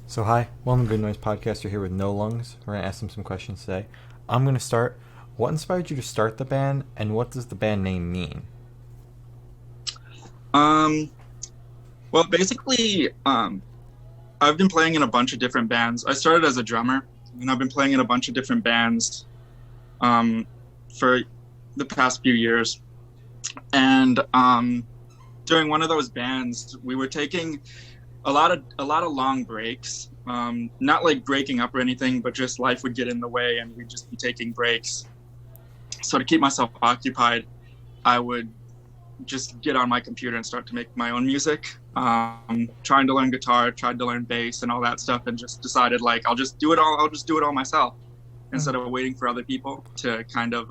So hi, welcome to Good Noise Podcast. You're here with No Lungs. We're gonna ask them some questions today. I'm gonna start. What inspired you to start the band, and what does the band name mean? Um, well, basically, I've been playing in a bunch of different bands. I started as a drummer, and I've been playing in a bunch of different bands for the past few years. And during one of those bands, we were taking a lot of long breaks. Not like breaking up or anything, but just life would get in the way, and we'd just be taking breaks. So to keep myself occupied, I would just get on my computer and start to make my own music. Trying to learn guitar, tried to learn bass and all that stuff, and just decided like I'll just do it all myself instead of waiting for other people to kind of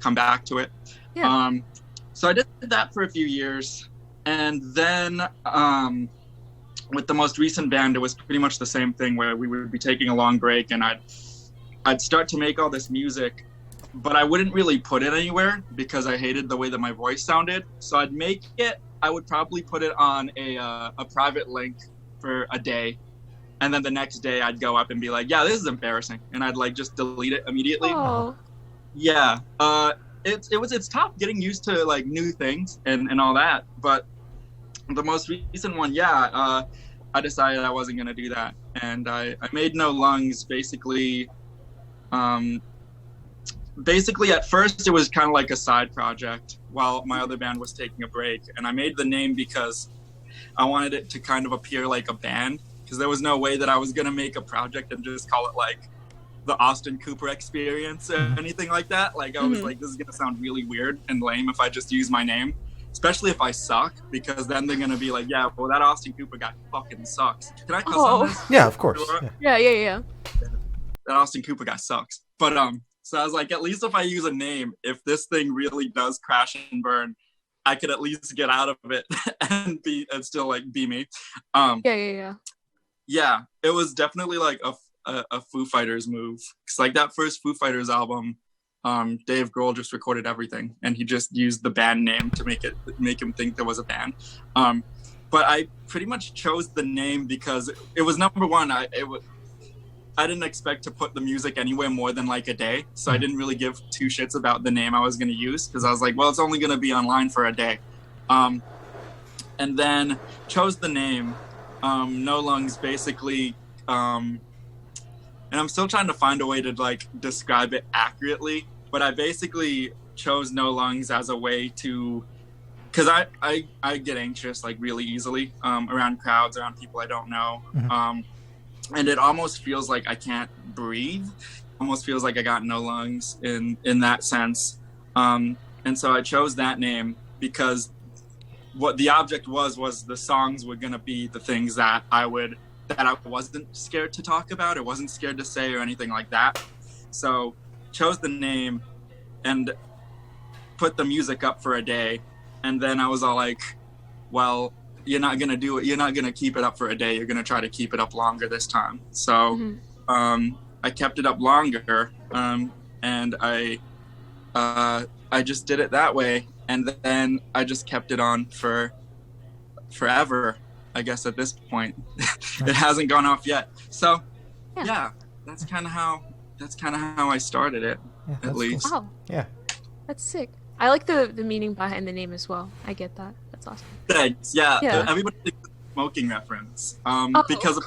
come back to it. Yeah. So I did that for a few years, and then with the most recent band, it was pretty much the same thing where we would be taking a long break, and I'd start to make all this music, but I wouldn't really put it anywhere because I hated the way that my voice sounded. So I'd make it, I would probably put it on a private link for a day. And then the next day I'd go up and be like, yeah, this is embarrassing. And I'd like just delete it immediately. Oh. Yeah. It's tough getting used to like new things and all that. But the most recent one, I decided I wasn't going to do that. And I made No Lungs basically at first it was kind of like a side project while my other band was taking a break, and I made the name because I wanted it to kind of appear like a band, because there was no way that I was going to make a project and just call it like the Austin Cooper Experience or anything like that. Like I was like, this is going to sound really weird and lame if I just use my name, especially if I suck, because then they're going to be like, yeah, well, that Austin Cooper guy fucking sucks. Can I cuss on this? Yeah, of course. Yeah. That Austin Cooper guy sucks. But so I was like, at least if I use a name, if this thing really does crash and burn, I could at least get out of it and still like be me. Yeah, it was definitely like a Foo Fighters move, because like that first Foo Fighters album, Dave Grohl just recorded everything, and he just used the band name to make him think there was a band. But I pretty much chose the name because it was number one. I didn't expect to put the music anywhere more than like a day, so I didn't really give two shits about the name I was going to use, because I was like, well, it's only going to be online for a day. And then chose the name No Lungs basically, and I'm still trying to find a way to like describe it accurately, but I basically chose No Lungs as a way to, because I get anxious like really easily around crowds, around people I don't know. And it almost feels like I can't breathe. Almost feels like I got no lungs in that sense. And so I chose that name because what the object was the songs were gonna be the things that I wasn't scared to talk about, or wasn't scared to say, or anything like that. So chose the name and put the music up for a day. And then I was all like, well, you're not going to do it. You're not going to keep it up for a day. You're going to try to keep it up longer this time. So I kept it up longer, and I just did it that way. And then I just kept it on for forever, I guess, at this point. It hasn't gone off yet. So yeah, that's kind of how I started it, at least. Cool. Wow. Yeah. That's sick. I like the meaning behind the name as well. I get that. That's awesome. Thanks. Yeah. Everybody thinks it's a smoking reference. Because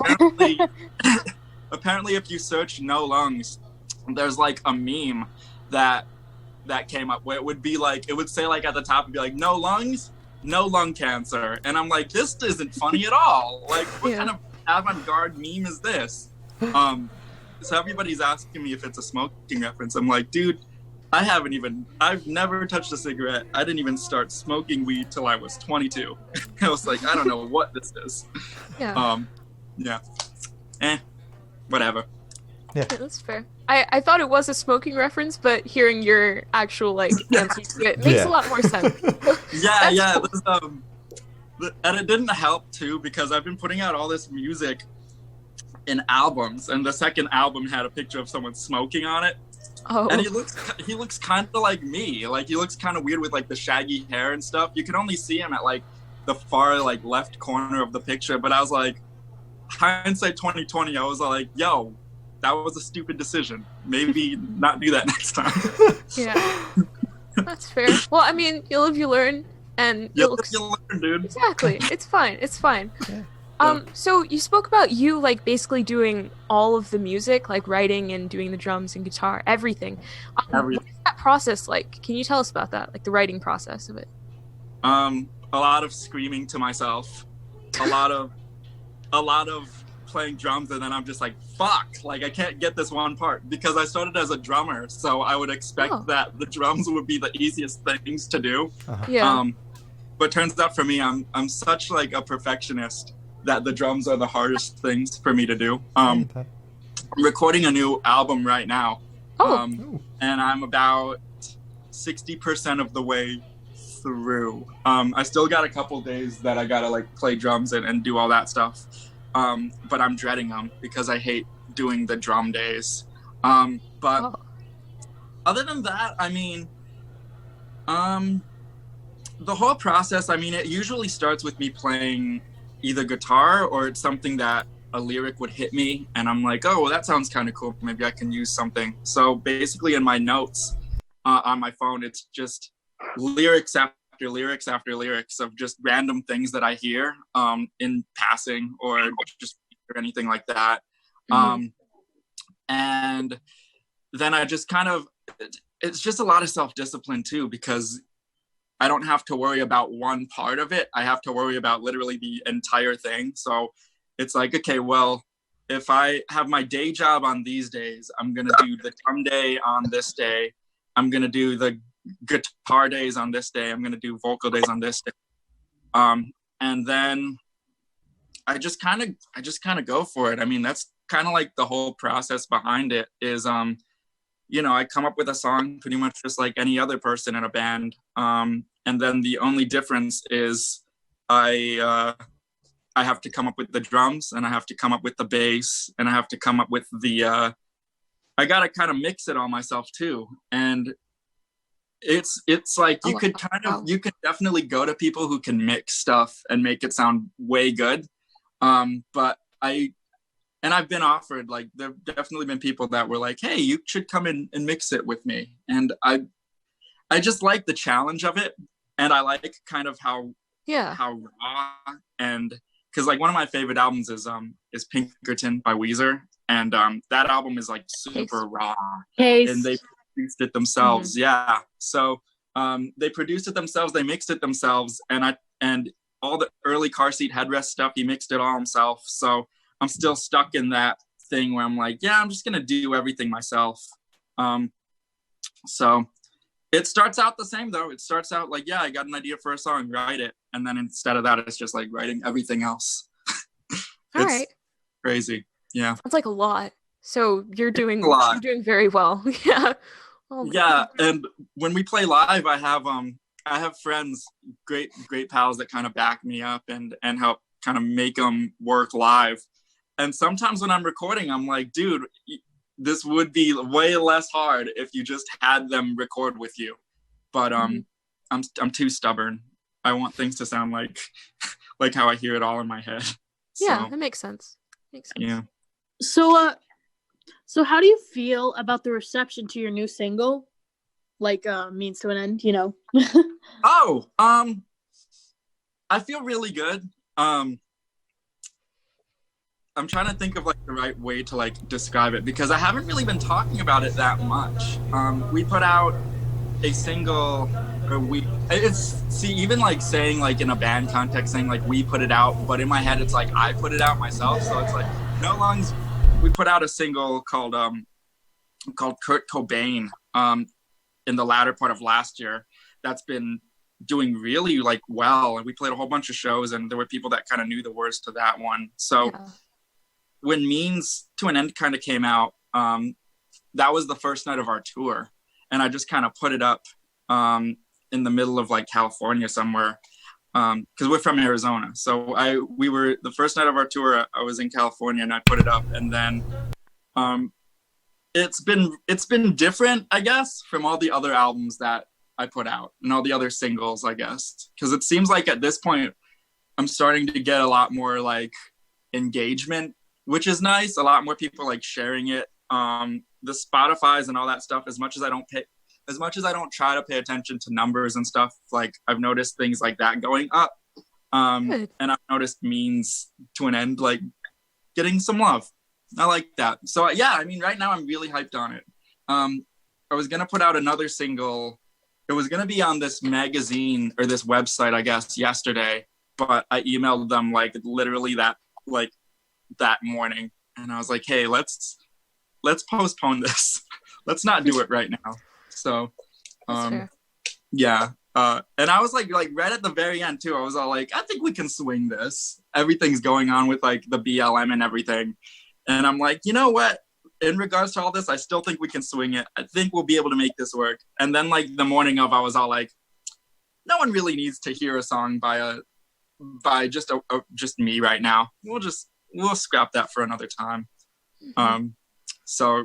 apparently if you search No Lungs, there's like a meme that came up where it would say like at the top, it'd be like, no lungs, no lung cancer. And I'm like, this isn't funny at all. Like, what kind of avant-garde meme is this? So everybody's asking me if it's a smoking reference. I'm like, dude, I've never touched a cigarette. I didn't even start smoking weed till I was 22. I was like, I don't know what this is. Whatever. Yeah, that's fair. I thought it was a smoking reference, but hearing your actual like answer to it makes a lot more sense. Cool. And it didn't help too, because I've been putting out all this music in albums, and the second album had a picture of someone smoking on it. Oh. And he looks kind of like me. Like, he looks kind of weird with like the shaggy hair and stuff. You can only see him at like the far like left corner of the picture, but I was like, hindsight 2020, I was like, yo, that was a stupid decision. Maybe not do that next time. Yeah. That's fair. Well, I mean, you live, you learn, and You'll learn, dude. Exactly. It's fine. It's fine. Yeah. So you spoke about you like basically doing all of the music, like writing and doing the drums and guitar, everything. Everything. What is that process like? Can you tell us about that, like the writing process of it? A lot of screaming to myself, a lot of playing drums, and then I'm just like, fuck, like I can't get this one part, because I started as a drummer, so I would expect that the drums would be the easiest things to do. Yeah. But turns out for me, I'm such like a perfectionist that the drums are the hardest things for me to do. I'm recording a new album right now. And I'm about 60% of the way through. I still got a couple days that I gotta like play drums and do all that stuff. But I'm dreading them because I hate doing the drum days. But other than that, I mean, the whole process, I mean, it usually starts with me playing either guitar, or it's something that a lyric would hit me and I'm like, oh, well, that sounds kind of cool. Maybe I can use something. So basically in my notes on my phone, it's just lyrics after lyrics after lyrics of just random things that I hear in passing or just or anything like that. And then I just kind of, it's just a lot of self-discipline too, because I don't have to worry about one part of it. I have to worry about literally the entire thing. So it's like, okay, well, if I have my day job on these days, I'm going to do the drum day on this day. I'm going to do the guitar days on this day. I'm going to do vocal days on this day. And then I just kind of go for it. I mean, that's kind of like the whole process behind it is, you know, I come up with a song pretty much just like any other person in a band. And then the only difference is I have to come up with the drums, and I have to come up with the bass, and I have to come up with the, I got to kind of mix it all myself too. And it's like you could definitely go to people who can mix stuff and make it sound way good. But I've been offered, like, there've definitely been people that were like, hey, you should come in and mix it with me. And I just like the challenge of it. And I like kind of how raw, and because like one of my favorite albums is Pinkerton by Weezer. And that album is like super raw. And they produced it themselves. Yeah. So they produced it themselves, they mixed it themselves, and all the early car seat headrest stuff, he mixed it all himself. So I'm still stuck in that thing where I'm like, yeah, I'm just gonna do everything myself. So it starts out the same though. It starts out like, yeah, I got an idea for a song, write it. And then instead of that, it's just like writing everything else. All right. Crazy. Yeah. That's like a lot. So you're doing very well. Yeah. Oh, yeah. And when we play live, I have friends, great pals that kind of back me up and help kind of make them work live. And sometimes when I'm recording, I'm like, dude, this would be way less hard if you just had them record with you. But I'm too stubborn. I want things to sound like how I hear it all in my head. Yeah, that makes sense. Yeah. So how do you feel about the reception to your new single? Like, Means to an End, you know? I feel really good. I'm trying to think of like the right way to like describe it, because I haven't really been talking about it that much. We put out a single, even like saying like in a band context, saying like we put it out, but in my head it's like I put it out myself. So it's like No Lungs. We put out a single called Kurt Cobain in the latter part of last year. That's been doing really like well, and we played a whole bunch of shows, and there were people that kind of knew the words to that one. So when Means to an End kind of came out, that was the first night of our tour, and I just kind of put it up in the middle of like California somewhere, because we're from Arizona. So we were the first night of our tour, I was in California, and I put it up, and then it's been different, I guess, from all the other albums that I put out and all the other singles, I guess, because it seems like at this point I'm starting to get a lot more like engagement, which is nice. A lot more people like sharing it. The Spotify's and all that stuff, as much as I don't try to pay attention to numbers and stuff, like I've noticed things like that going up. And I've noticed means to an end like getting some love. I like that. So yeah, I mean, right now I'm really hyped on it. I was gonna put out another single. It was gonna be on this magazine or this website, I guess, yesterday, but I emailed them like literally that morning, and I was like, hey, let's postpone this. Let's not do it right now. So yeah. And I was like right at the very end too, I was all like, I think we can swing this. Everything's going on with like the BLM and everything. And I'm like, you know what? In regards to all this, I still think we can swing it. I think we'll be able to make this work. And then like the morning of, I was all like, no one really needs to hear a song by just me right now. We'll scrap that for another time. So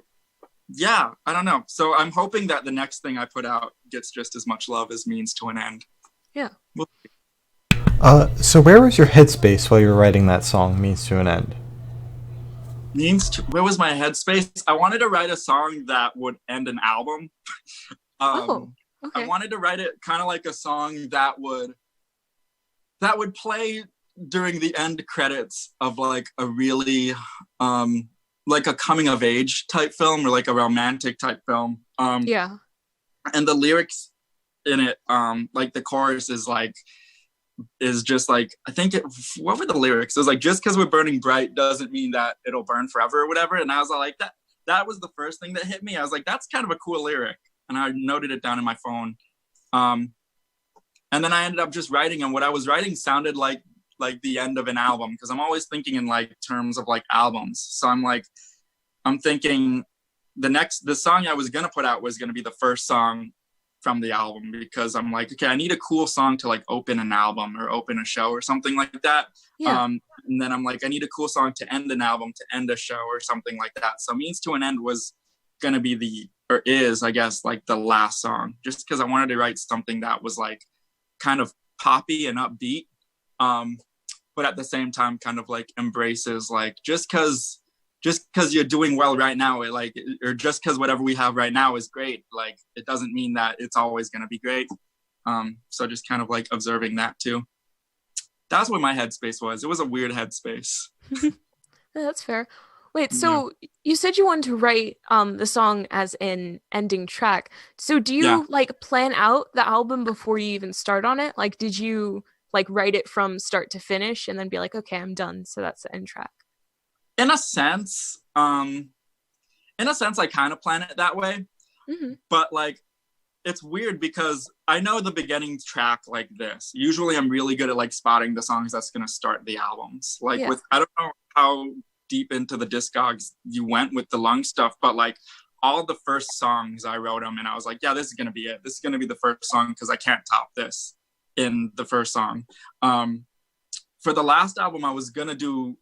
yeah, I don't know. So I'm hoping that the next thing I put out gets just as much love as Means to an End. Yeah. So where was your headspace while you were writing that song, Means to an End? Where was my headspace? I wanted to write a song that would end an album. Okay. I wanted to write it kind of like a song that would play during the end credits of like a really like a coming of age type film or like a romantic type film. Yeah. And the lyrics in it, like the chorus is just like, I think what were the lyrics? It was like, just because we're burning bright doesn't mean that it'll burn forever or whatever. And I was like, that was the first thing that hit me. I was like, that's kind of a cool lyric. And I noted it down in my phone. And then I ended up just writing, and what I was writing sounded like the end of an album, because I'm always thinking in like terms of like albums. So I'm thinking the song I was going to put out was going to be the first song from the album, because I'm like, okay, I need a cool song to like open an album or open a show or something like that. Yeah. And then I'm like, I need a cool song to end an album, to end a show or something like that. So Means to an End was going to be is, I guess, like the last song, just because I wanted to write something that was like kind of poppy and upbeat. But at the same time kind of like embraces like, just because you're doing well right now, or just because whatever we have right now is great, like it doesn't mean that it's always going to be great. So just kind of like observing that too. That's what my headspace was. It was a weird headspace. Yeah, that's fair. Wait, so you said you wanted to write the song as an ending track. So do you like plan out the album before you even start on it? Like, did you like write it from start to finish and then be like, okay, I'm done, so that's the end track? In a sense, I kind of plan it that way. Mm-hmm. But like, it's weird because I know the beginning track like this. Usually I'm really good at like spotting the songs that's going to start the albums. Like I don't know how deep into the Discogs you went with the Lung stuff, but like all the first songs I wrote them and I was like, yeah, this is going to be it. This is going to be the first song because I can't top this in the first song. For the last album, I was going to do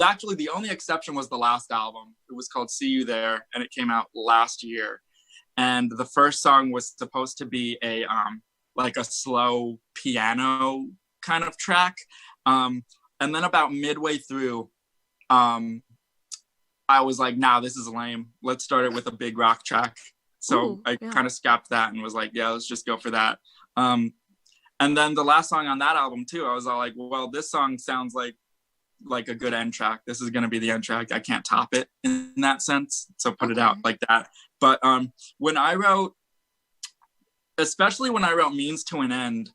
actually the only exception was the last album. It was called See You There, and it came out last year. And the first song was supposed to be a like a slow piano kind of track. And then about midway through, I was like, nah, this is lame. Let's start it with a big rock track. So I kind of scrapped that and was like, yeah, let's just go for that. And then the last song on that album too, I was all like, well, this song sounds like a good end track. This is going to be the end track. I can't top it in that sense. So put it out like that. But when I wrote, especially when I wrote Means to an End,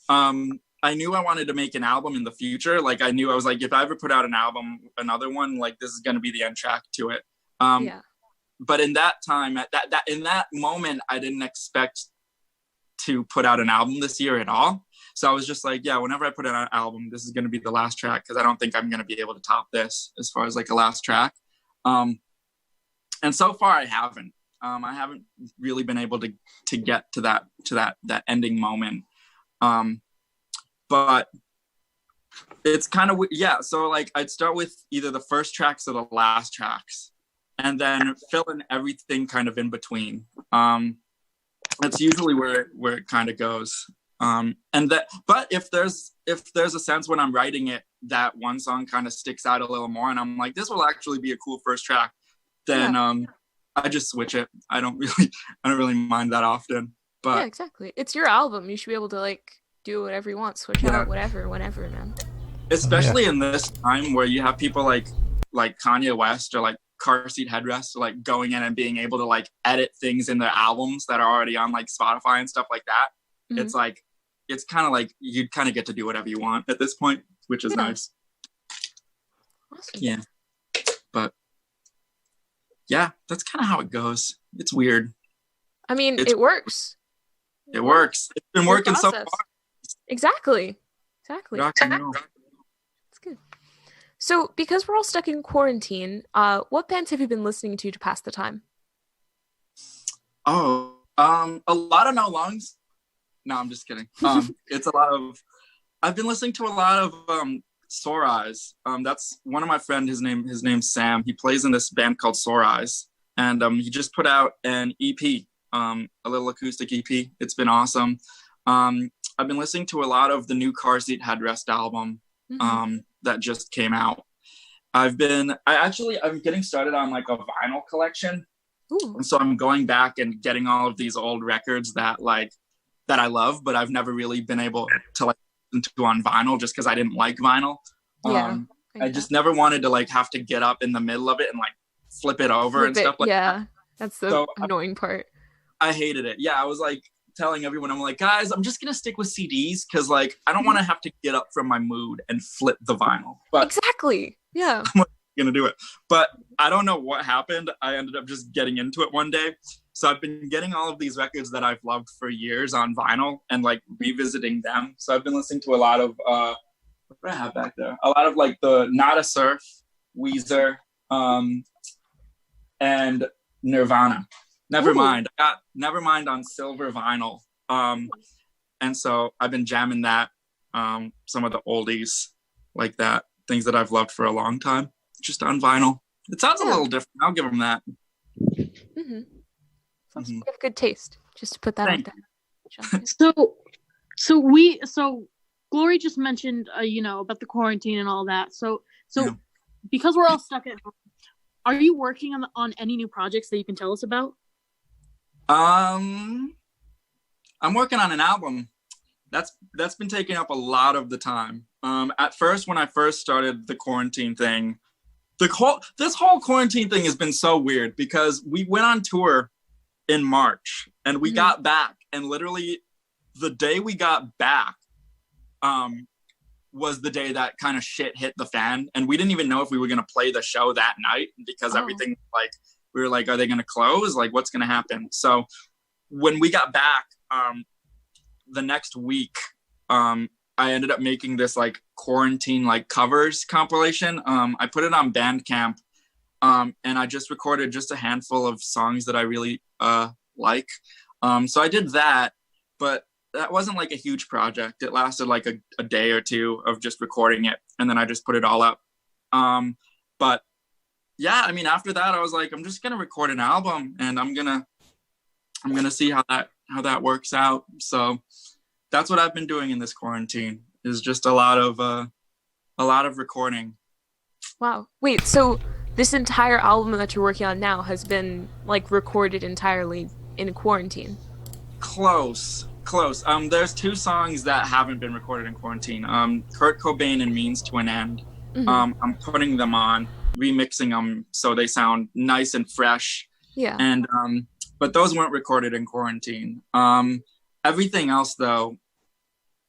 I knew I wanted to make an album in the future. Like I was like, if I ever put out an album, another one, like this is going to be the end track to it. But in that time, in that moment, I didn't expect to put out an album this year at all. So I was just like, yeah, whenever I put out an album, this is going to be the last track, because I don't think I'm going to be able to top this as far as like a last track. And so far I haven't really been able to get to that ending moment. But it's kind of, so like I'd start with either the first tracks or the last tracks and then fill in everything kind of in between. That's usually where it kind of goes. But if there's a sense when I'm writing it that one song kind of sticks out a little more, and I'm like, this will actually be a cool first track, then I just switch it. I don't really mind that often. But yeah, exactly. It's your album. You should be able to like do whatever you want, switch out whatever, whenever, man. Especially in this time where you have people like Kanye West or like Car Seat Headrest like going in and being able to like edit things in their albums that are already on like Spotify and stuff like that. Mm-hmm. It's like, it's kind of like you kind of get to do whatever you want at this point, which is nice. Awesome. Yeah. But yeah, that's kind of how it goes. It's weird. I mean, it works. It works. It's been working so far. Exactly. It's good. So, because we're all stuck in quarantine, what bands have you been listening to pass the time? Oh, a lot of No Lungs. No, I'm just kidding. It's a lot of. I've been listening to a lot of Sore Eyes. That's one of my friends. His name's Sam. He plays in this band called Sore Eyes, and he just put out an EP, a little acoustic EP. It's been awesome. I've been listening to a lot of the new Car Seat Headrest album that just came out. I'm getting started on like a vinyl collection. Ooh. And so I'm going back and getting all of these old records that I love, but I've never really been able to like listen to on vinyl just because I didn't like vinyl. I just never wanted to like have to get up in the middle of it and like flip it over and stuff like that. Yeah, that's the annoying part. I hated it. Yeah, I was like telling everyone, I'm like, guys, I'm just gonna stick with CDs because like I don't want to have to get up from my mood and flip the vinyl. But exactly. Yeah. I'm gonna do it. But I don't know what happened. I ended up just getting into it one day. So I've been getting all of these records that I've loved for years on vinyl and like revisiting them. So I've been listening to a lot of what do I have back there? A lot of like the Nada Surf, Weezer, and Nirvana. Nevermind. I got Nevermind on silver vinyl. And so I've been jamming that, some of the oldies like that, things that I've loved for a long time, just on vinyl. It sounds a little different. I'll give them that. Mm-hmm. You have good taste. Just to put that out there. So Glory just mentioned, about the quarantine and all that. So because we're all stuck at home, are you working on any new projects that you can tell us about? I'm working on an album. That's been taking up a lot of the time. At first, when I first started the quarantine thing, this whole quarantine thing has been so weird because we went on tour in March and we got back, and literally the day we got back was the day that kind of shit hit the fan, and we didn't even know if we were going to play the show that night because everything, like, we were like, are they going to close? Like, what's going to happen? So when we got back, the next week, I ended up making this like quarantine like covers compilation. I put it on Bandcamp, and I just recorded just a handful of songs that I really like. So I did that, but that wasn't like a huge project. It lasted like a day or two of just recording it, and then I just put it all up. But yeah, I mean, after that, I was like, I'm just gonna record an album, and I'm gonna see how that works out. So that's what I've been doing in this quarantine, is just a lot of recording. Wow. Wait, so this entire album that you're working on now has been like recorded entirely in quarantine? Close. There's 2 songs that haven't been recorded in quarantine. Kurt Cobain and Means to an End. I'm putting them on, remixing them so they sound nice and fresh. Yeah. And but those weren't recorded in quarantine. Everything else, though,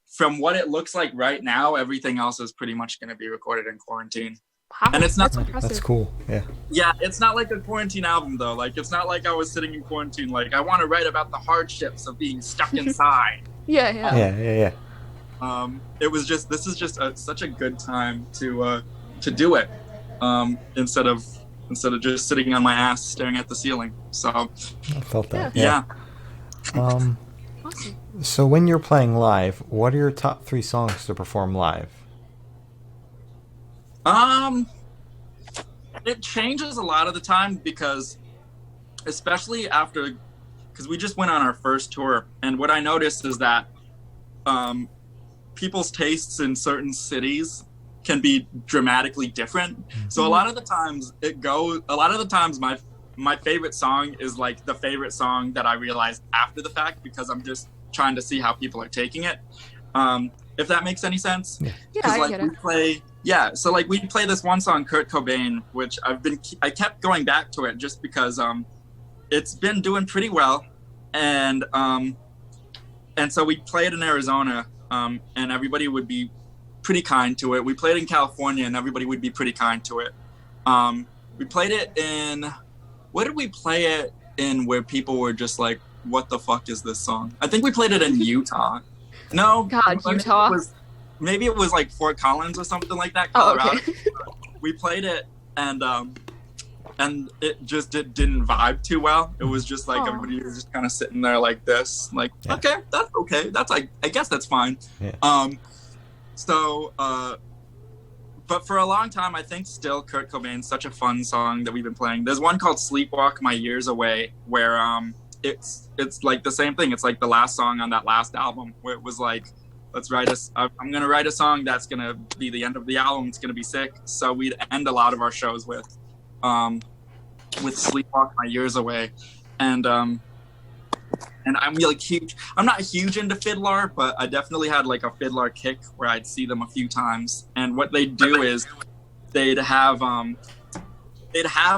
from what it looks like right now, everything else is pretty much going to be recorded in quarantine. Wow, and it's not that's cool. Yeah, it's not like a quarantine album though. Like, it's not like I was sitting in quarantine like I want to write about the hardships of being stuck inside. Yeah. It was just, this is just such a good time to do it, instead of just sitting on my ass staring at the ceiling. So I felt that. Yeah. Awesome. So when you're playing live, what are your top 3 songs to perform live? It changes a lot of the time because, especially because we just went on our first tour, and what I noticed is that people's tastes in certain cities can be dramatically different. So a lot of the times my favorite song is like the favorite song that I realized after the fact, because I'm just trying to see how people are taking it. If that makes any sense. Yeah, I like get it. So like we play this one song, Kurt Cobain, which I kept going back to it just because it's been doing pretty well, and so we played in Arizona, and everybody would be pretty kind to it. We played in California, and everybody would be pretty kind to it. We played it in, where did we play it in where people were just like, what the fuck is this song? I think we played it in Utah. No, God, Utah. Maybe it was like Fort Collins or something like that, Colorado. Oh, okay. We played it, and it just didn't vibe too well. It was just like everybody was just kind of sitting there like this, like, okay, that's okay. That's I guess that's fine. Yeah. But for a long time, I think still Kurt Cobain's such a fun song that we've been playing. There's one called Sleepwalk My Years Away, where it's like the same thing. It's like the last song on that last album, where it was like, I'm gonna write a song that's gonna be the end of the album. It's gonna be sick. So we'd end a lot of our shows with Sleepwalk My Years Away, and I'm like huge. I'm not huge into Fiddler, but I definitely had like a Fiddler kick where I'd see them a few times. And what they'd do is they'd have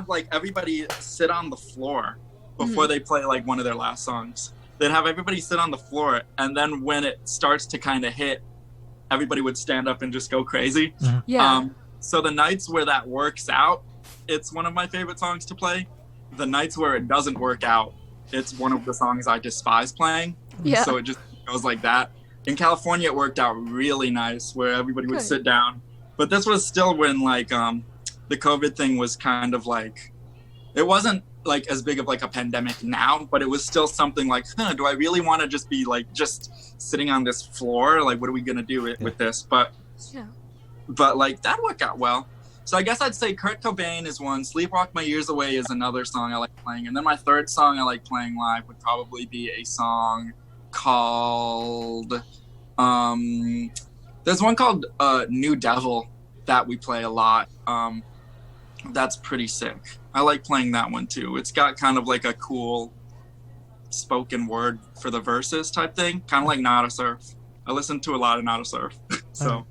like everybody sit on the floor before they play like one of their last songs. They'd have everybody sit on the floor, and then when it starts to kind of hit, everybody would stand up and just go crazy. Yeah. So the nights where that works out, it's one of my favorite songs to play. The nights where it doesn't work out, it's one of the songs I despise playing. Yeah. So it just goes like that. In California, it worked out really nice, where everybody would sit down. But this was still when like the COVID thing was kind of like, it wasn't like as big of like a pandemic now, but it was still something like, do I really want to just be like just sitting on this floor? Like, what are we gonna do with this? But like that worked out well. So I guess I'd say Kurt Cobain is one. Sleepwalk My Years Away is another song I like playing. And then my third song I like playing live would probably be a song called, there's one called New Devil that we play a lot. That's pretty sick. I like playing that one too. It's got kind of like a cool spoken word for the verses type thing, kind of like Nada Surf. I listen to a lot of Nada Surf. So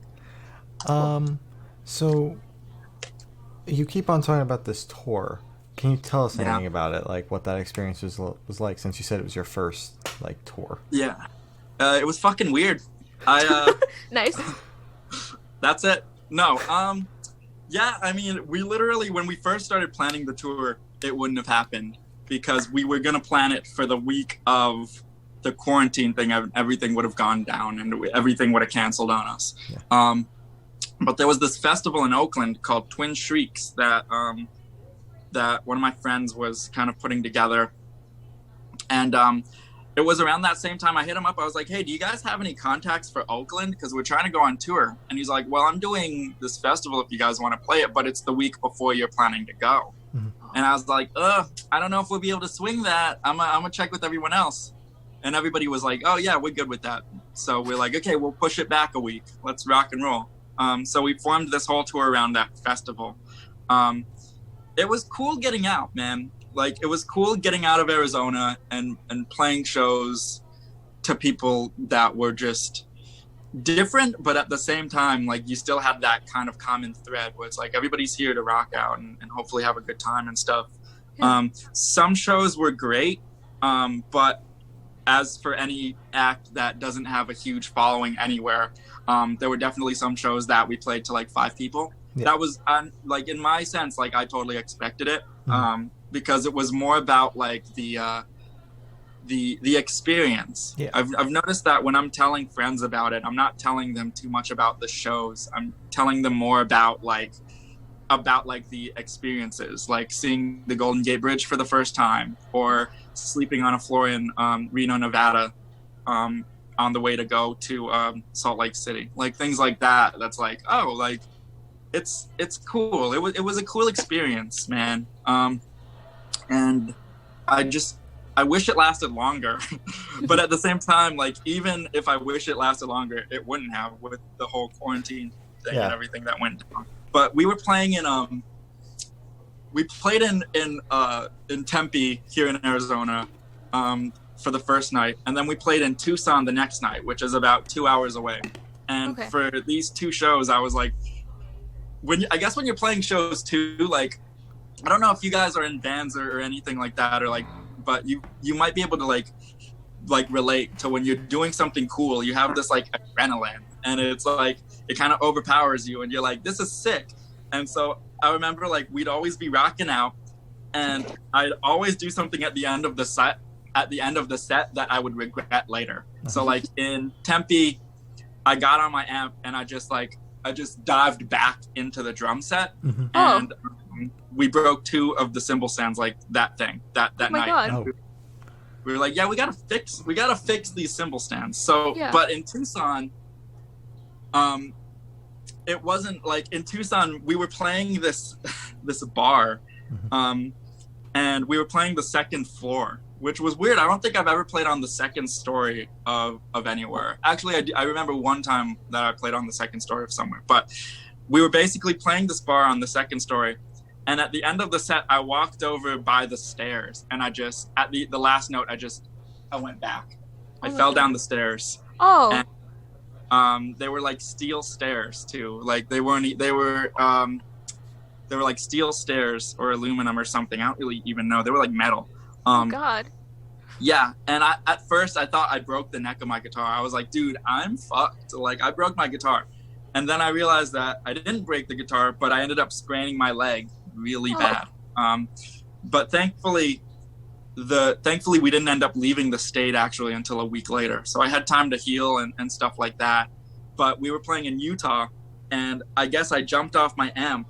you keep on talking about this tour. Can you tell us anything about it, like what that experience was like, since you said it was your first like tour? Yeah, it was fucking weird. Nice. That's it. No, yeah, I mean, we literally, when we first started planning the tour, it wouldn't have happened because we were going to plan it for the week of the quarantine thing. Everything would have gone down and everything would have canceled on us. Yeah. But there was this festival in Oakland called Twin Shrieks that that one of my friends was kind of putting together. And it was around that same time I hit him up. I was like, hey, do you guys have any contacts for Oakland? Because we're trying to go on tour. And he's like, well, I'm doing this festival if you guys want to play it, but it's the week before you're planning to go. Mm-hmm. And I was like, I don't know if we'll be able to swing that. I'm going to check with everyone else. And everybody was like, oh, yeah, we're good with that. So we're like, okay, we'll push it back a week. Let's rock and roll. So we formed this whole tour around that festival. It was cool getting out, man. Like, it was cool getting out of Arizona and playing shows to people that were just different, but at the same time, like, you still had that kind of common thread where it's like everybody's here to rock out and hopefully have a good time and stuff. Yeah. Some shows were great, but as for any act that doesn't have a huge following anywhere, there were definitely some shows that we played to like 5 people. Yeah. That was, like, in my sense, like, I totally expected it. Mm-hmm. Because it was more about like the experience. Yeah. I've noticed that when I'm telling friends about it, I'm not telling them too much about the shows. I'm telling them more about the experiences, like seeing the Golden Gate Bridge for the first time, or sleeping on a floor in Reno, Nevada, on the way to go to Salt Lake City, like things like that. That's like, oh, like it's cool. It was a cool experience, man. And I wish it lasted longer. But at the same time, like, even if I wish it lasted longer, it wouldn't have with the whole quarantine. thing and everything that went down. But we were playing in we played in Tempe here in Arizona for the first night, and then we played in Tucson the next night, which is about 2 hours away. And for these two shows, I was like, when you're playing shows too, like, I don't know if you guys are in bands or anything like that, or like, but you might be able to like relate to when you're doing something cool. You have this like adrenaline, and it's like it kind of overpowers you, and you're like, this is sick. And so I remember like we'd always be rocking out, and I'd always do something at the end of the set that I would regret later. So like in Tempe, I got on my amp and I just dived back into the drum set, and we broke 2 of the cymbal stands like that night. God. We were like, yeah, we gotta fix these cymbal stands. So, but in Tucson, it wasn't like in Tucson. We were playing this bar, and we were playing the second floor, which was weird. I don't think I've ever played on the second story of anywhere. Actually, I remember one time that I played on the second story of somewhere. But we were basically playing this bar on the second story. And at the end of the set, I walked over by the stairs. And I just, at the last note, I went back. I fell down the stairs. Oh. And, they were like steel stairs, too. Like they were like steel stairs or aluminum or something. I don't really even know. They were like metal. Oh God. Yeah, and at first I thought I broke the neck of my guitar. I was like, dude, I'm fucked. Like, I broke my guitar. And then I realized that I didn't break the guitar, but I ended up spraining my leg really bad. But thankfully we didn't end up leaving the state actually until a week later. So I had time to heal and stuff like that. But we were playing in Utah, and I guess I jumped off my amp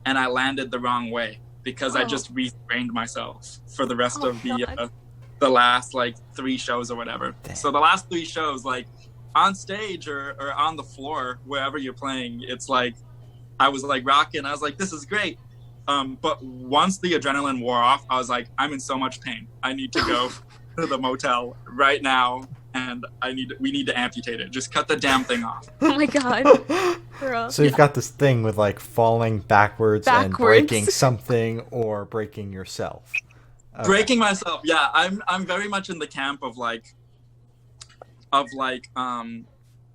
and I landed the wrong way, because I just re-sprained myself for the rest of the last like 3 shows or whatever. Dang. So the last 3 shows, like on stage or on the floor, wherever you're playing, it's like I was like rocking. I was like, this is great. But once the adrenaline wore off, I was like, I'm in so much pain. I need to go to the motel right now, and we need to amputate it. Just cut the damn thing off. Oh my God. So you've got this thing with like falling backwards and breaking something or breaking yourself. Okay. Breaking myself, yeah. I'm very much in the camp of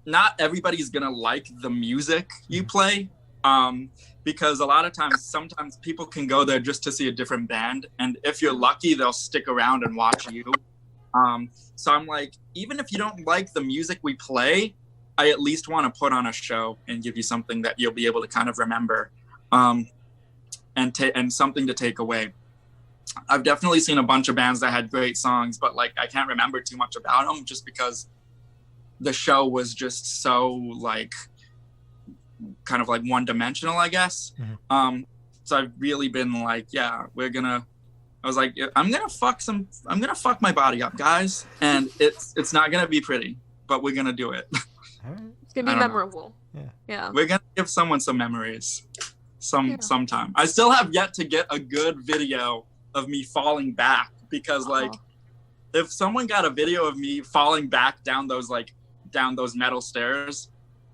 not everybody's gonna like the music you play, because a lot of times, sometimes people can go there just to see a different band, and if you're lucky, they'll stick around and watch you. So I'm like, even if you don't like the music we play, I at least want to put on a show and give you something that you'll be able to kind of remember, and something to take away. I've definitely seen a bunch of bands that had great songs, but like I can't remember too much about them just because the show was just so like kind of like one-dimensional, I guess. So I've really been like, yeah, I was like, I'm gonna fuck my body up, guys, and it's not gonna be pretty, but we're gonna do it. It's gonna be memorable. Yeah. We're gonna give someone some memories sometime. I still have yet to get a good video of me falling back, because like if someone got a video of me falling back down those metal stairs,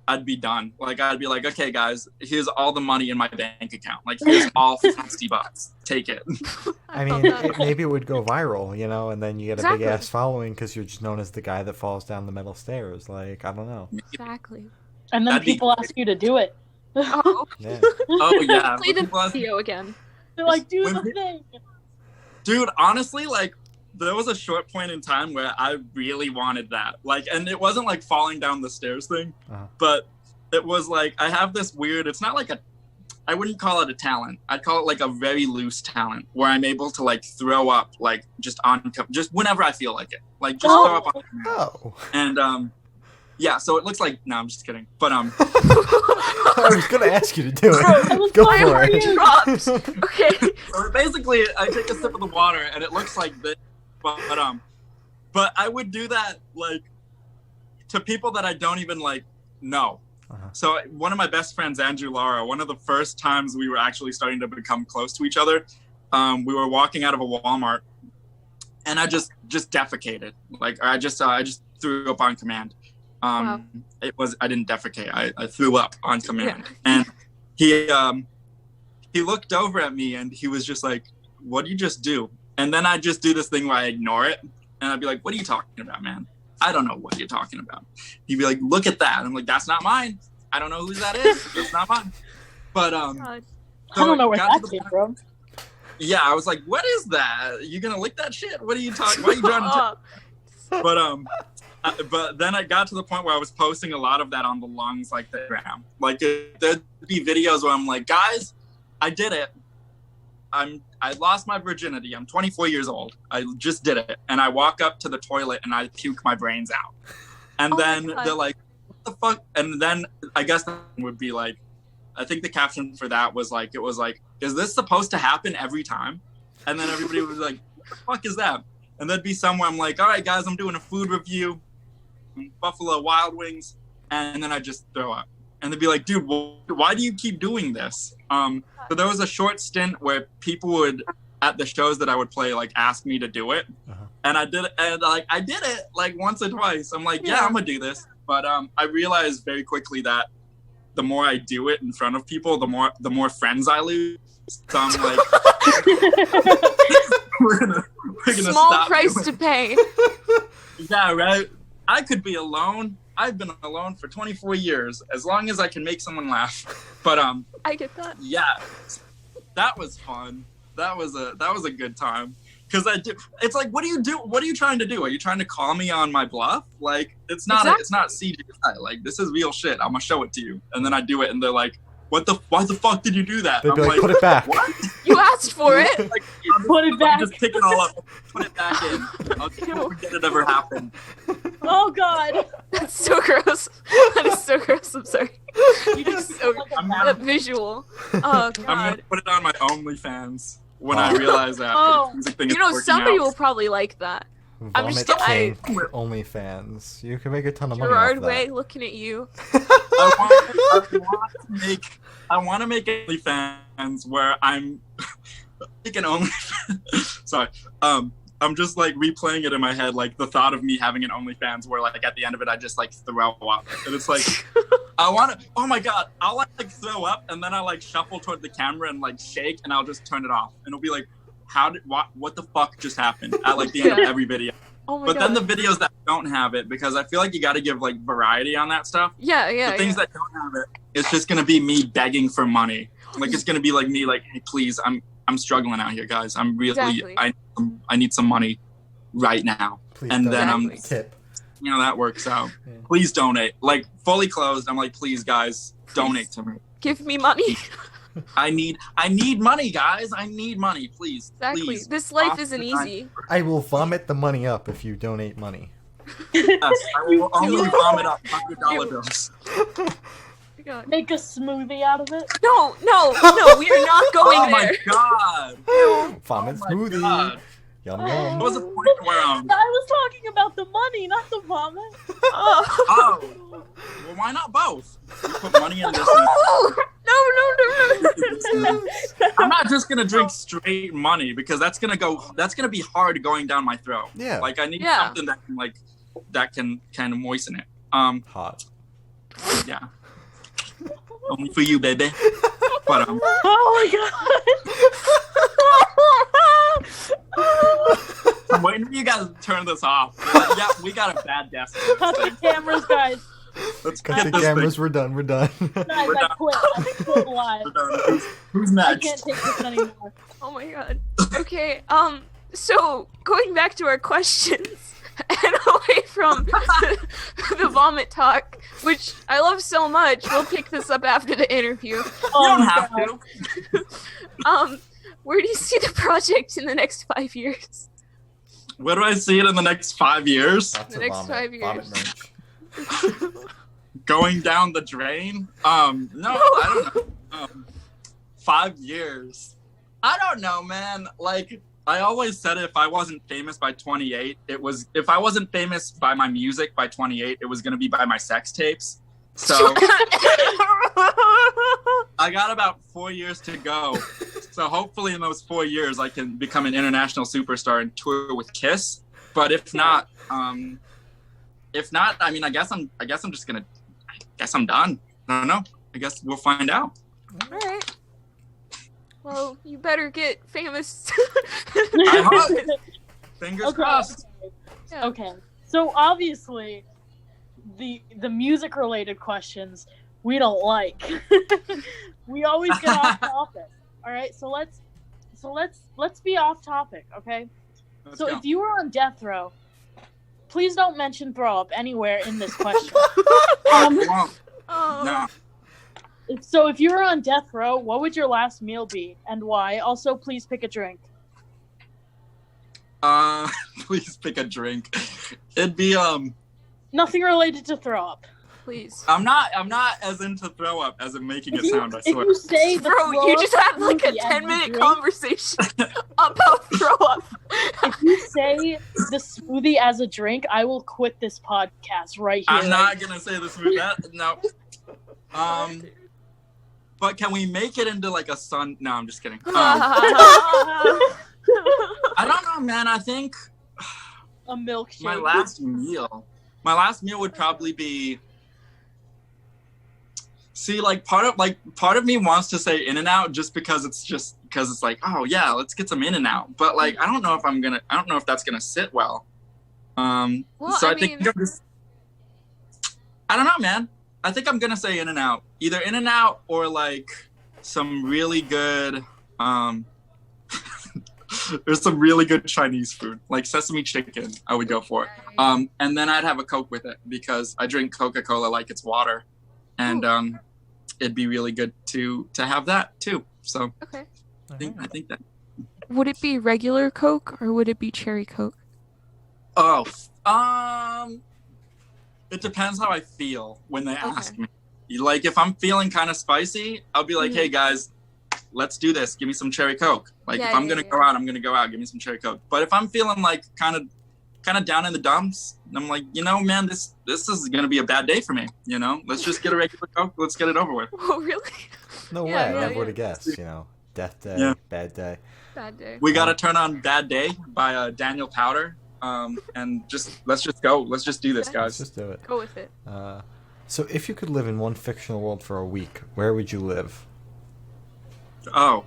I'd be done. Like, I'd be like, okay, guys, here's all the money in my bank account. Like, here's all $50. Take it. I mean, maybe it would go viral, you know, and then you get a big ass following because you're just known as the guy that falls down the metal stairs. Like, I don't know. Exactly. And then people ask you to do it. Oh, Yeah. Oh yeah. Play the video again. They're like, do the thing. Dude, honestly, like, there was a short point in time where I really wanted that. Like, and it wasn't like falling down the stairs thing, but it was like, I have this weird, it's not like I wouldn't call it a talent. I'd call it like a very loose talent where I'm able to like throw up, like just whenever I feel like it. Like just throw up on command. Oh. And, yeah, so it looks like, no, I'm just kidding. But, I was going to ask you to do it. Go for it. Okay. So basically, I take a sip of the water, and it looks like this. But I would do that, like, to people that I don't even, like, know. So one of my best friends, Andrew Lara, one of the first times we were actually starting to become close to each other, we were walking out of a Walmart, and I just defecated. Like, I just threw up on command. Wow. I didn't defecate. I threw up on command. And he looked over at me and he was just like, what do you just do? And then I just do this thing where I ignore it. And I'd be like, what are you talking about, man? I don't know what you're talking about. He'd be like, look at that. I'm like, that's not mine. I don't know whose that is. That's not mine. But God. I don't know where that came from. yeah, I was like, what is that? You gonna lick that shit? What are you talking? Why are you trying to? But then I got to the point where I was posting a lot of that on the lungs, like the gram. Like there'd be videos where I'm like, guys, I did it. I lost my virginity. I'm 24 years old. I just did it. And I walk up to the toilet and I puke my brains out. And then they're like, what the fuck? And then I guess that would be like, I think the caption for that was like, it was like, is this supposed to happen every time? And then everybody was like, what the fuck is that? And there'd be somewhere I'm like, all right, guys, I'm doing a food review, Buffalo Wild Wings. And then I just throw up. And they'd be like, dude, why do you keep doing this? So there was a short stint where people would, at the shows that I would play, like ask me to do it. And I did it, and I did it like once or twice. I'm like, yeah, I'm gonna do this. But I realized very quickly that the more I do it in front of people, the more friends I lose. So I'm like, we're gonna Small stop price doing to pay. Yeah, right. I could be alone. I've been alone for 24 years, as long as I can make someone laugh. But I get that. yeah, that was fun. That was a good time. Because it's like, what do you do? What are you trying to do? Are you trying to call me on my bluff? Like, it's not CGI. Like, this is real shit. I'm gonna show it to you. And then I do it, and they're like, why the fuck did you do that? They'd be I'm like, put it back. What? You asked for it. Like, Put it back. Just pick it all up, put it back in. I'll forget it ever happened. Oh God. That's so gross. That is so gross. I'm sorry. You That's just so like a that visual. Oh I'm gonna God. put it on my OnlyFans when I realize that. Oh. the music thing You is know, working somebody out. will probably like that. I'm Vomit just- King OnlyFans. You can make a ton of money Gerard off Way that. looking at you. I want to make OnlyFans where I'm making OnlyFans. Sorry. I'm just like replaying it in my head, like the thought of me having an OnlyFans where like at the end of it I just like throw up. And it's like I want to, oh my God, I'll like throw up and then I'll like shuffle toward the camera and like shake and I'll just turn it off. And it'll be like, what the fuck just happened at like the end of every video. Oh my But God. then the videos that don't have it, because I feel like you got to give like variety on that stuff. Yeah. The things that don't have it, it's just gonna be me begging for money. Like it's gonna be like me, like, hey, please, I'm struggling out here, guys. I'm really, Exactly. I need some money right now. Please And don't. then Exactly. Tip. You know, that works out. Yeah. Please donate. Like fully closed. I'm like, please, guys, donate to me. Give me money. I need money, guys. I need money, please. Exactly. Please. This life Off isn't the time. easy. I will vomit the money up if you donate money. Yes, I will only vomit up $100 bills. God. Make a smoothie out of it. No, we are not going Oh my there. God. Vomit Oh my smoothie. God. Yum There yum. was a point where I was talking about the money, not the vomit. Oh. oh, well, why not both? You put money in this. And No. I'm not just gonna drink straight money because that's gonna be hard going down my throat. Yeah. Like I need Yeah. something that can kind of moisten it. Hot. Yeah. Only for you, baby. But I'm waiting for you guys to turn this off. Yeah, we got a bad guest. Cut the cameras, guys. Let's Cut get the this cameras. thing. We're done. We're done. Guys, We're I done. quit live. We're done. Who's I next? can't take this anymore. Oh my God. Okay. So going back to our questions and away from the vomit talk, which I love so much. We'll pick this up after the interview. You don't have to. Where do you see the project in the next 5 years? Where do I see it in the next 5 years? Lots The of next vomit. 5 years. Vomit merch. Going down the drain? No, I don't know. 5 years. I don't know, man. Like, I always said if I wasn't famous by 28, if I wasn't famous by my music by 28, it was going to be by my sex tapes. So I got about 4 years to go. So hopefully in those 4 years, I can become an international superstar and tour with Kiss. But if not, if not, I mean, I guess I'm done. I don't know. I guess we'll find out. All right. Well, you better get famous. I hope. Fingers crossed. Yeah. Okay. So obviously, the music related questions we don't like. We always get off topic. All right. So let's be off topic. Okay. Let's So go. if you were on death row, please don't mention throw up anywhere in this question. Well, Oh. no. So if you were on death row, what would your last meal be and why? Also, please pick a drink. Please pick a drink. It'd be Nothing related to throw up. Please. I'm not as into throw up as in making it sound. I If swear. you say the Bro, throw you up just had like a smoothie as 10-minute drink, conversation about throw up. If you say the smoothie as a drink, I will quit this podcast right here. I'm not gonna say this. No. But can we make it into like a sun? No, I'm just kidding. I don't know, man. I think A milkshake. my last meal would probably be. See, like part of me wants to say In-N-Out just because it's like, oh yeah, let's get some In-N-Out. But like, I don't know if that's gonna sit well. Well, So I I think mean- I don't know, man. I think I'm gonna say In-N-Out. Either In-N-Out or like some really good there's some really good Chinese food, like sesame chicken. I would go for it. And then I'd have a Coke with it because I drink Coca-Cola like it's water, and it'd be really good to have that too. So Okay. I think that. Would it be regular Coke or would it be cherry Coke? Oh, it depends how I feel when they ask me. Like if I'm feeling kind of spicy, I'll be like, "Hey guys, let's do this. Give me some cherry Coke." Like Yeah, if I'm yeah, gonna yeah. go out, I'm gonna go out. Give me some cherry Coke. But if I'm feeling like kind of down in the dumps, I'm like, man, this is gonna be a bad day for me. Let's just get a regular Coke. Let's get it over with. Oh, really? No Yeah, way. I yeah, never would yeah. have guessed. Death day, Yeah. bad day. Bad day. We gotta turn on "Bad Day" by Daniel Powder, and let's just go. Let's just do this, Okay. Let's guys. just do it. Go with it. So if you could live in one fictional world for a week, where would you live? Oh,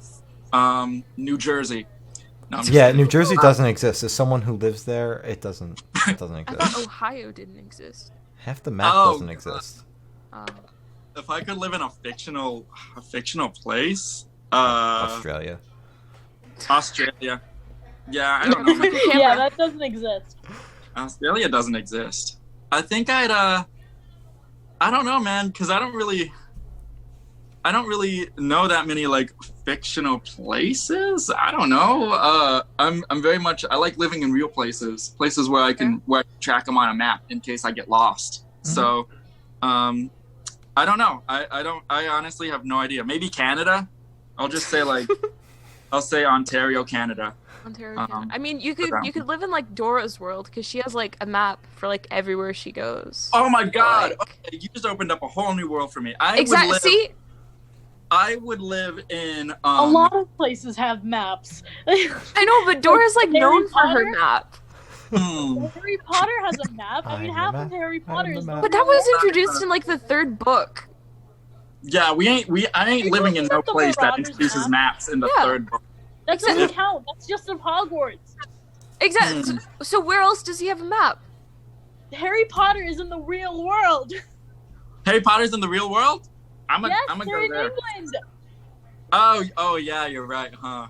New Jersey. No, I'm just Yeah, kidding. New Jersey doesn't exist. As someone who lives there, it doesn't I exist. thought Ohio didn't exist. Half the map Oh, doesn't God. exist. If I could live in a fictional place, Australia. Australia. Yeah, I don't know. man. Canberra. Yeah, that doesn't exist. Australia doesn't exist. I think I don't know, man, because I don't really know that many like fictional places. I don't know. I'm very much. I like living in real places where I can track them on a map in case I get lost. So, I don't know. I honestly have no idea. Maybe Canada. I'll just say I'll say Ontario, Canada. Ontario. Canada. I mean, you could live in like Dora's world because she has like a map for like everywhere she goes. Oh my God! Like- Okay, you just opened up a whole new world for me. Exactly. See, I would live in A lot of places have maps. I know, but Dora's like Harry known for her Potter? map. Harry Potter has a map. I mean, I'm half the of map. Harry Potter the is. map. But that was introduced in like the third book. Yeah, I ain't You're living in looking no at the place that Marauders introduces map? maps in the Yeah. third book. That doesn't count. That's just in Hogwarts. Exactly. So where else does he have a map? Harry Potter is in the real world. Harry Potter's in the real world? I'm Yes, gonna they're go in there. England. Oh yeah, you're right, huh?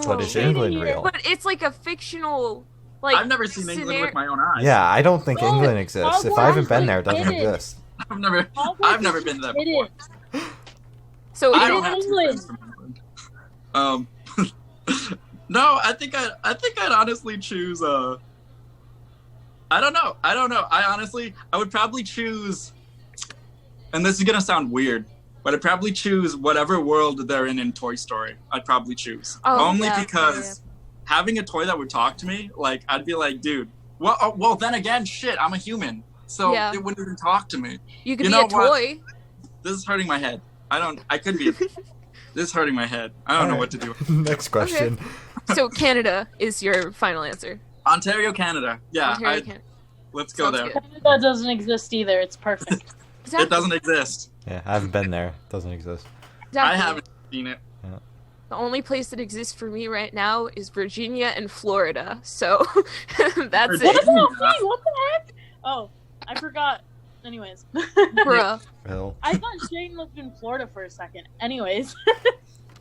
But is shady England here. real? But it's like a fictional, like. I've never seen England with my own eyes. Yeah, I don't think No, England exists. If I haven't been there, it doesn't Hogwarts is exist. I've never Hogwarts been is there hidden. before. So I It's don't in have two England. friends from England. No, I think I'd honestly choose I don't know. I would probably choose, and this is gonna sound weird, but I'd probably choose whatever world they're in Toy Story. I'd probably choose. Oh, Only yeah, because having a toy that would talk to me, like I'd be like, dude, well then again, shit, I'm a human. So Yeah. it wouldn't even talk to me. you could You be know a what? toy. This is hurting my head. I could be this is hurting my head. I don't know what to do. Next question. So Canada is your final answer. Ontario, Canada. Yeah. Ontario, Canada. Let's go Sounds there. good. Canada doesn't exist either. It's perfect. Exactly. It doesn't exist. Yeah, I haven't been there. It doesn't exist. Exactly. I haven't seen it. The only place that exists for me right now is Virginia and Florida. So that's Virginia. it. What the heck? Oh, I forgot. Anyways. Bruh. Well, I thought Shane lived in Florida for a second. Anyways.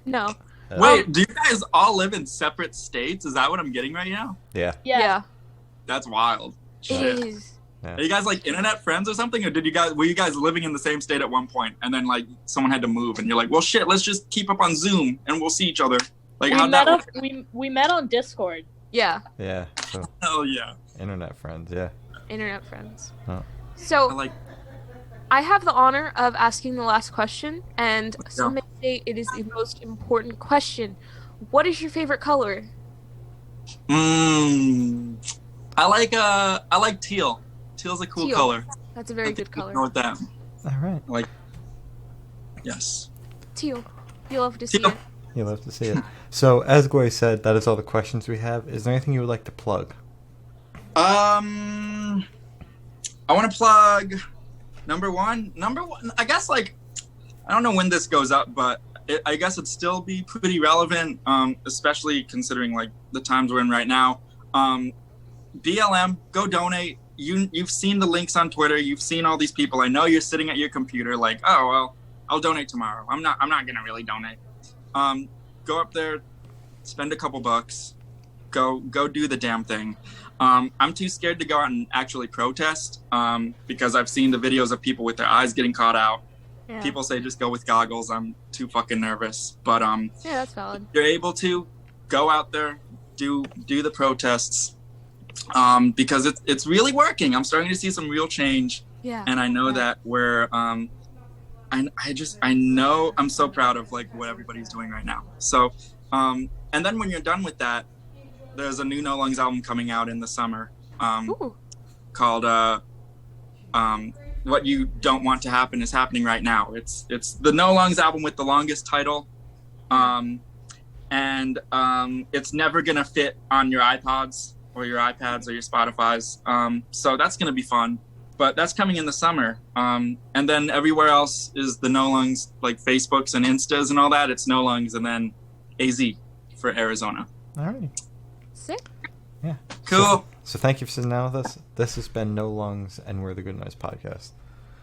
No. Wait, do you guys all live in separate states? Is that what I'm getting right now? yeah. Yeah. That's wild. It Shit. is. Are you guys like internet friends or something, or were you guys living in the same state at one point, and then like someone had to move, and you're like, well, shit, let's just keep up on Zoom and we'll see each other. Like, how'd that work? We met on Discord. Yeah. Yeah. So, Hell yeah. internet friends. Yeah. Internet friends. Oh. So I like. I have the honor of asking the last question, and some Yeah. may say it is the most important question. What is your favorite color? I like teal. Teal's a cool Teal. color. That's a very I think good we color. Go with that. All right. Like, yes. Teal. You love to see Teal. it. You'll have to see it. So, as Glory said, that is all the questions we have. Is there anything you would like to plug? I want to plug number one. I guess like I don't know when this goes up, but I guess it'd still be pretty relevant, especially considering like the times we're in right now. BLM, go donate. You've seen the links on Twitter. You've seen all these people. I know you're sitting at your computer like, oh well, I'll donate tomorrow. I'm not gonna really donate. Go up there, spend a couple bucks, go do the damn thing. I'm too scared to go out and actually protest because I've seen the videos of people with their eyes getting caught out. Yeah. People say just go with goggles. I'm too fucking nervous. But Yeah, that's valid. you're able to go out there, do the protests because it's really working. I'm starting to see some real change, Yeah. and I know that we're I know I'm so proud of like what everybody's doing right now. So and then when you're done with that, there's a new No Lungs album coming out in the summer Ooh. called What You Don't Want to Happen Is Happening Right Now. It's the No Lungs album with the longest title. It's never gonna fit on your iPods or your iPads or your Spotify's. So that's gonna be fun. But that's coming in the summer. And then everywhere else is the No Lungs, like Facebooks and Instas and all that. It's No Lungs and then AZ for Arizona. All right. Sick. Yeah. Cool. So thank you for sitting down with us. This has been No Lungs, and we're the Good Noise Podcast.